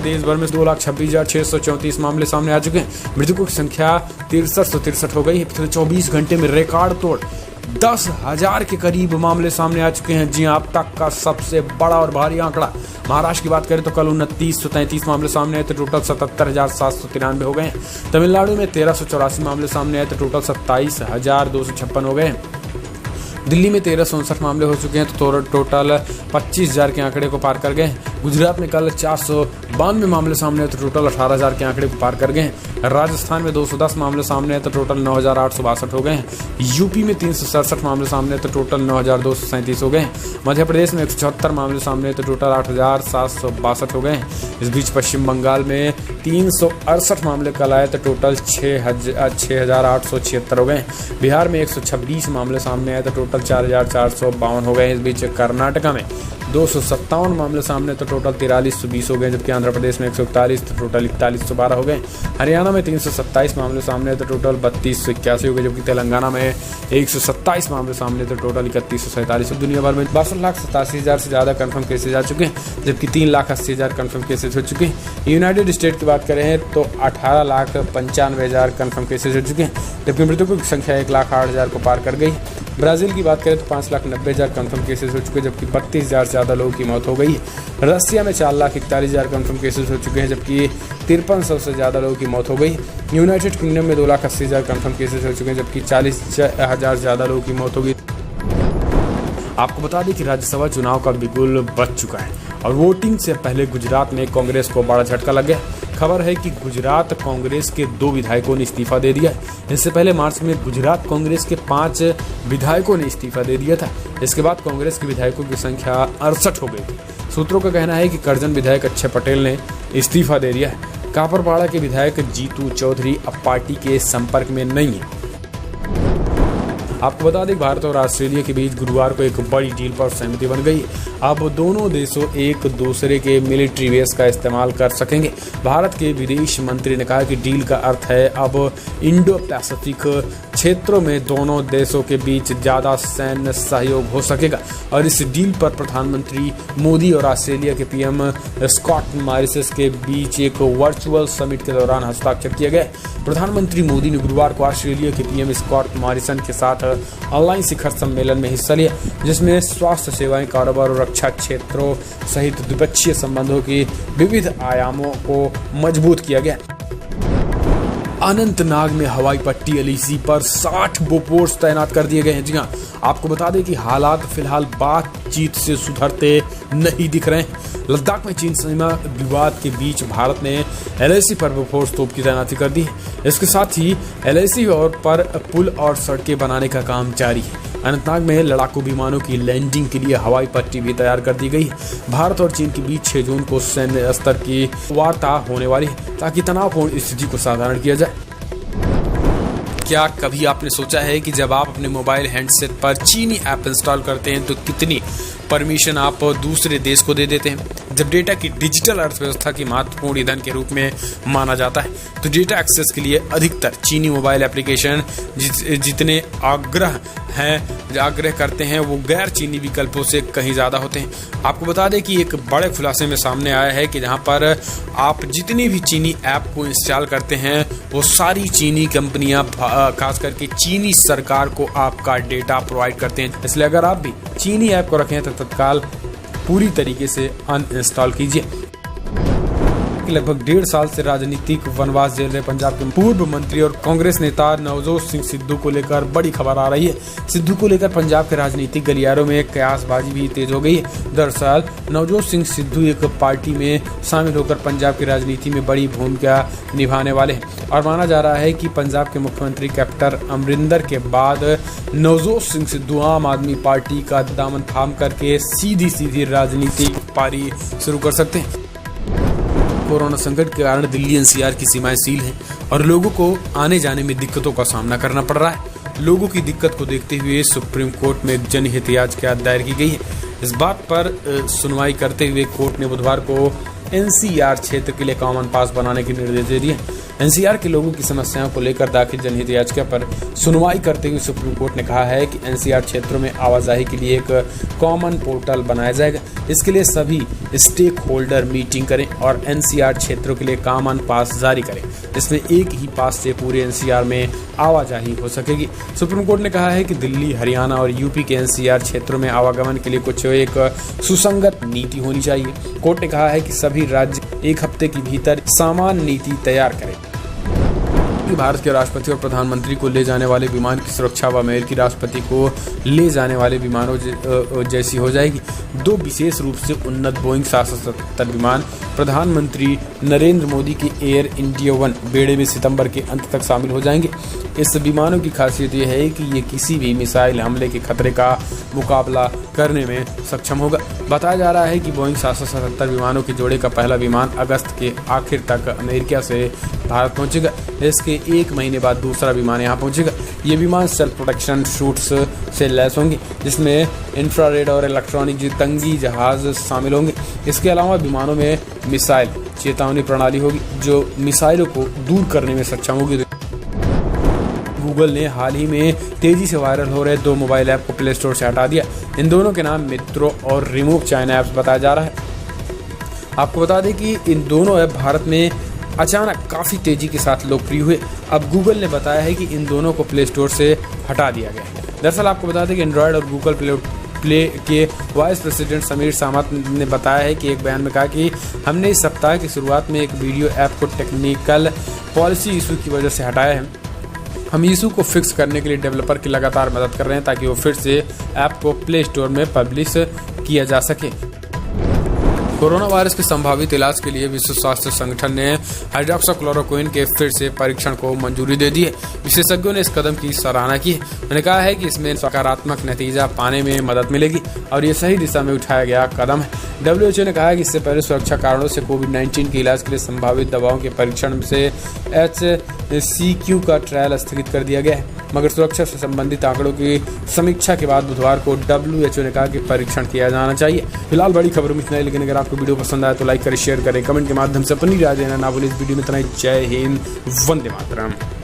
देश भर में 2,26,634 मामले सामने आ चुके हैं। मृतकों की संख्या 6363 हो गई है। पिछले 24 घंटे में रिकॉर्ड तोड़ 10,000 के करीब मामले सामने आ चुके हैं। जी हां, अब तक का सबसे बड़ा और भारी आंकड़ा। महाराष्ट्र की बात करें तो कल 2933 मामले सामने आए तो टोटल 77,793 हो गए हैं। तमिलनाडु में 1384 मामले सामने आए तो टोटल 27,256 हो गए हैं। दिल्ली में 1359 मामले हो चुके हैं तो टोटल 25,000 के आंकड़े को पार कर गए हैं। गुजरात में कल 492 मामले सामने आए तो टोटल 18,000 के आंकड़े को पार कर गए हैं। राजस्थान में 210 मामले सामने आए तो टोटल 9,862 हो गए हैं। यूपी में 367 मामले सामने आए तो टोटल 9,237 हो गए हैं। मध्य प्रदेश में 174 मामले सामने आए तो टोटल 8,762 हो गए हैं। इस बीच पश्चिम बंगाल में 368 मामले कल आए तो टोटल 6,876 हो गए हैं। बिहार में 126 मामले सामने आए तो टोटल 4,452 हो गए। इस बीच कर्नाटका में 257 मामले सामने तो टोटल 4320 हो गए, जबकि आंध्र प्रदेश में 141 तो टोटल 4112 हो गए। हरियाणा में 327 मामले सामने तो टोटल 3281 हो गए, जबकि तेलंगाना में 127 मामले सामने तो टोटल 3147। दुनिया भर में 62,87,000 से ज़्यादा कन्फर्म केसेज आ चुके हैं, जबकि 3,80,000 कन्फर्म केसेज हो चुके हैं। यूनाइटेड स्टेट की बात करें तो 18,95,000 कन्फर्म केसेज हो चुके हैं, जबकि मृतकों की संख्या 1,08,000 को पार कर गई। ब्राज़ील की बात करें तो 5,90,000 कन्फर्म केसेज हो चुके हैं, जबकि 32,000 से ज़्यादा लोगों की मौत हो गई है। रसिया में 4,41,000 कन्फर्म केसेज हो चुके हैं, जबकि 5300 से ज़्यादा लोगों की मौत हो गई। यूनाइटेड किंगडम में 2,80,000 कन्फर्म केसेज हो चुके हैं, जबकि 40,000 से ज़्यादा लोगों की मौत हो गई। आपको बता दें कि राज्यसभा चुनाव का बिगुल बज चुका है और वोटिंग से पहले गुजरात में कांग्रेस को बड़ा झटका लग गया। खबर है कि गुजरात कांग्रेस के 2 विधायकों ने इस्तीफा दे दिया है। इससे पहले मार्च में गुजरात कांग्रेस के 5 विधायकों ने इस्तीफा दे दिया था। इसके बाद कांग्रेस के विधायकों की संख्या 68 हो गई थी। सूत्रों का कहना है कि करजन विधायक अक्षय पटेल ने इस्तीफा दे दिया है। कापरपाड़ा के विधायक जीतू चौधरी अब पार्टी के संपर्क में नहीं है। आपको बता दें भारत और ऑस्ट्रेलिया के बीच गुरुवार को एक बड़ी डील पर सहमति बन गई। अब दोनों देशों एक दूसरे के मिलिट्री बेस का इस्तेमाल कर सकेंगे। भारत के विदेश मंत्री ने कहा कि डील का अर्थ है अब इंडो पैसिफिक क्षेत्रों में दोनों देशों के बीच ज़्यादा सैन्य सहयोग हो सकेगा। और इस डील पर प्रधानमंत्री मोदी और ऑस्ट्रेलिया के पीएम स्कॉट मॉरिसन के बीच एक वर्चुअल समिट के दौरान हस्ताक्षर किया गया। प्रधानमंत्री मोदी ने गुरुवार को ऑस्ट्रेलिया के पीएम स्कॉट मॉरिसन के साथ ऑनलाइन शिखर सम्मेलन में हिस्सा लिया, जिसमें स्वास्थ्य सेवाएं, कारोबार और रक्षा क्षेत्रों सहित द्विपक्षीय संबंधों की विविध आयामों को मजबूत किया गया। अनंतनाग में हवाई पट्टी एलएसी पर 60 बोफोर्स तैनात कर दिए गए हैं। जी हाँ, आपको बता दें कि हालात फिलहाल बातचीत से सुधरते नहीं दिख रहे हैं। लद्दाख में चीन सीमा विवाद के बीच भारत ने एलएसी पर बोफोर्स तोप की तैनाती कर दी है। इसके साथ ही एलएसी और पर पुल और सड़कें बनाने का काम जारी है। अनंतनाग में लड़ाकू विमानों की लैंडिंग के लिए हवाई पट्टी भी तैयार कर दी गई है। भारत और चीन के बीच 6 जून को सैन्य स्तर की वार्ता होने वाली है, ताकि तनावपूर्ण स्थिति को साधारण किया जाए। क्या कभी आपने सोचा है कि जब आप अपने मोबाइल हैंडसेट पर चीनी ऐप इंस्टॉल करते हैं तो कितनी परमिशन आप दूसरे देश को दे देते हैं? जब डेटा की डिजिटल अर्थव्यवस्था की महत्वपूर्ण ईंधन के रूप में माना जाता है, तो डेटा एक्सेस के लिए अधिकतर चीनी मोबाइल एप्लीकेशन जितने आग्रह करते हैं वो गैर चीनी विकल्पों से कहीं ज़्यादा होते हैं। आपको बता दें कि एक बड़े खुलासे में सामने आया है कि जहां पर आप जितनी भी चीनी ऐप को इंस्टॉल करते हैं वो सारी चीनी कंपनियां खास करके चीनी सरकार को आपका डेटा प्रोवाइड करते हैं। इसलिए अगर आप भी चीनी ऐप को रखें तो तत्काल पूरी तरीके से अनइंस्टॉल कीजिए। लगभग 1.5 साल से राजनीतिक वनवास झेल रहे पंजाब के पूर्व मंत्री और कांग्रेस नेता नवजोत सिंह सिद्धू को लेकर बड़ी खबर आ रही है। सिद्धू को लेकर पंजाब के राजनीतिक गलियारों में कयासबाजी भी तेज हो गई है। दरअसल नवजोत सिंह सिद्धू एक पार्टी में शामिल होकर पंजाब की राजनीति में बड़ी भूमिका निभाने वाले हैं और माना जा रहा है कि पंजाब के मुख्यमंत्री कैप्टन अमरिंदर के बाद नवजोत सिंह सिद्धू आम आदमी पार्टी का दामन थाम करके सीधी राजनीतिक पारी शुरू कर सकते हैं। कोरोना संकट के कारण दिल्ली एनसीआर की सीमाएं सील हैं और लोगों को आने जाने में दिक्कतों का सामना करना पड़ रहा है। लोगों की दिक्कत को देखते हुए सुप्रीम कोर्ट में एक जनहित याचिका दायर की गई है। इस बात पर सुनवाई करते हुए कोर्ट ने बुधवार को एनसीआर क्षेत्र के लिए कॉमन पास बनाने के निर्देश दे दिए। एनसीआर के लोगों की समस्याओं को लेकर दाखिल जनहित याचिका पर सुनवाई करते हुए सुप्रीम कोर्ट ने कहा है कि एनसीआर क्षेत्रों में आवाजाही के लिए एक कॉमन पोर्टल बनाया जाएगा। इसके लिए सभी स्टेक होल्डर मीटिंग करें और एनसीआर क्षेत्रों के लिए कॉमन पास जारी करें। इसमें एक ही पास से पूरे एनसीआर में आवाजाही हो सकेगी। सुप्रीम कोर्ट ने कहा है कि दिल्ली, हरियाणा और यूपी के एनसीआर क्षेत्रों में आवागमन के लिए कुछ एक सुसंगत नीति होनी चाहिए। कोर्ट ने कहा है कि सभी राज्य एक हफ्ते के भीतर समान नीति तैयार करें। भारत के राष्ट्रपति और प्रधानमंत्री को ले जाने वाले विमान की सुरक्षा व अमेरिकी राष्ट्रपति को ले जाने वाले विमानों जैसी हो जाएगी। 2 विशेष रूप से उन्नत बोइंग 777 विमान प्रधानमंत्री नरेंद्र मोदी के एयर इंडिया 1 बेड़े में सितंबर के अंत तक शामिल हो जाएंगे। इस विमानों की खासियत यह है कि ये किसी भी मिसाइल हमले के खतरे का मुकाबला करने में सक्षम होगा। बताया जा रहा है कि बोइंग 777 विमानों के जोड़े का पहला विमान अगस्त के आखिर तक अमेरिका से भारत पहुंचेगा। इसके 1 महीने बाद दूसरा विमान यहां पहुंचेगा। ये विमान सेल्फ प्रोटेक्शन सूट्स से लैस होंगे, जिसमें इंफ्रारेड और इलेक्ट्रॉनिक जंगी जहाज शामिल होंगे। इसके अलावा विमानों में मिसाइल चेतावनी प्रणाली होगी, जो मिसाइलों को दूर करने में सक्षम होगी। गूगल ने हाल ही में तेजी से वायरल हो रहे 2 मोबाइल ऐप को प्ले स्टोर से हटा दिया। इन दोनों के नाम मित्रों और रिमूव चाइना ऐप्स बताया जा रहा है। आपको बता दें कि इन दोनों ऐप भारत में अचानक काफ़ी तेजी के साथ लोकप्रिय हुए। अब गूगल ने बताया है कि इन दोनों को प्ले स्टोर से हटा दिया गया है। दरअसल आपको बता दें कि एंड्रॉयड और गूगल प्ले के वाइस प्रेसिडेंट समीर सामंत ने बताया है कि एक बयान में कहा कि हमने इस सप्ताह की शुरुआत में एक वीडियो ऐप को टेक्निकल पॉलिसी इशू की वजह से हटाया है। हम इशू को फिक्स करने के लिए डेवलपर की लगातार मदद कर रहे हैं ताकि वो फिर से ऐप को प्ले स्टोर में पब्लिश किया जा सके। कोरोना वायरस के संभावित इलाज के लिए विश्व स्वास्थ्य संगठन ने हाइड्रोक्सीक्लोरोक्विन के फिर से परीक्षण को मंजूरी दे दी है। विशेषज्ञों ने इस कदम की सराहना की है। उन्होंने कहा है कि इसमें सकारात्मक नतीजा पाने में मदद मिलेगी और ये सही दिशा में उठाया गया कदम है। WHO ने कहा है कि इससे पहले सुरक्षा कारणों से कोविड-19 के इलाज के लिए संभावित दवाओं के परीक्षण से HCQ का ट्रायल स्थगित कर दिया गया है, मगर सुरक्षा से संबंधित आंकड़ों की समीक्षा के बाद बुधवार को WHO ने कहा कि परीक्षण किया जाना चाहिए। फिलहाल बड़ी खबरों में इतना ही, लेकिन अगर आपको वीडियो पसंद आए तो लाइक करें, शेयर करें, कमेंट के माध्यम से अपनी राय देना ना भूलें। इस वीडियो में इतना ही। जय हिंद, वंदे मातरम।